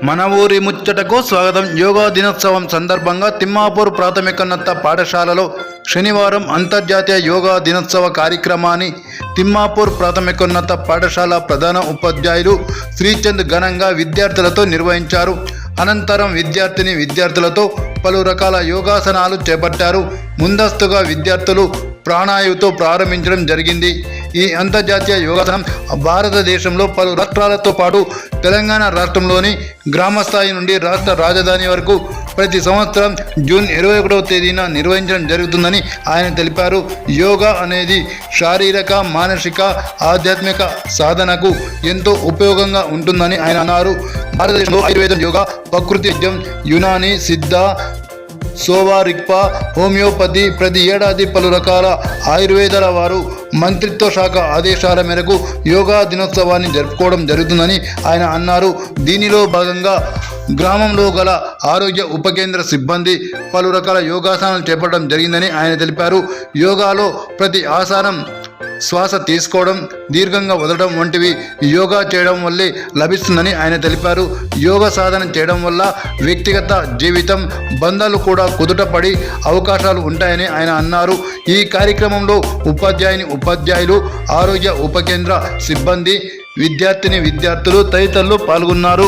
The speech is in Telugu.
మన ఊరి ముచ్చటకు స్వాగతం. యోగా దినోత్సవం సందర్భంగా తిమ్మాపూర్ ప్రాథమికోన్నత పాఠశాలలో శనివారం అంతర్జాతీయ యోగా దినోత్సవ కార్యక్రమాన్ని తిమ్మాపూర్ ప్రాథమికోన్నత పాఠశాల ప్రధాన ఉపాధ్యాయులు శ్రీచంద్ ఘనంగా విద్యార్థులతో నిర్వహించారు. అనంతరం విద్యార్థులతో పలు రకాల యోగాసనాలు చేపట్టారు. ముందస్తుగా విద్యార్థులు ప్రాణాయామంతో ప్రారంభించడం జరిగింది. ఈ అంతర్జాతీయ యోగాసనం భారతదేశంలో పలు రాష్ట్రాలతో పాటు తెలంగాణ రాష్ట్రంలోని గ్రామస్థాయి నుండి రాష్ట్ర రాజధాని వరకు ప్రతి సంవత్సరం జూన్ 21వ తేదీన నిర్వహించడం జరుగుతుందని ఆయన తెలిపారు. యోగా అనేది శారీరక, మానసిక, ఆధ్యాత్మిక సాధనకు ఎంతో ఉపయోగంగా ఉంటుందని ఆయన అన్నారు. భారతదేశంలో ఆయుర్వేదం, యోగా, ప్రకృతి వైద్యం, యునాని, సిద్ధ, సోవా, రిక్పా, హోమియోపతి ప్రతి ఏడాది పలు రకాల ఆయుర్వేదాల వారు మంత్రిత్వ శాఖ ఆదేశాల మేరకు యోగా దినోత్సవాన్ని జరుపుకోవడం జరుగుతుందని ఆయన అన్నారు. దీనిలో భాగంగా గ్రామంలో గల ఆరోగ్య ఉప కేంద్ర సిబ్బంది పలు రకాల యోగాసనాలు చేపట్టడం జరిగిందని ఆయన తెలిపారు. యోగాలో ప్రతి ఆసనం శ్వాస తీసుకోవడం, దీర్ఘంగా వదలడం వంటివి యోగా చేయడం వల్లే లభిస్తుందని ఆయన తెలిపారు. యోగా సాధన చేయడం వల్ల వ్యక్తిగత జీవితం బంధాలు కూడా కుదుటపడి అవకాశాలు ఉంటాయని ఆయన అన్నారు. ఈ కార్యక్రమంలో ఉపాధ్యాయులు, ఆరోగ్య ఉప కేంద్ర సిబ్బంది, విద్యార్థులు తదితరులు పాల్గొన్నారు.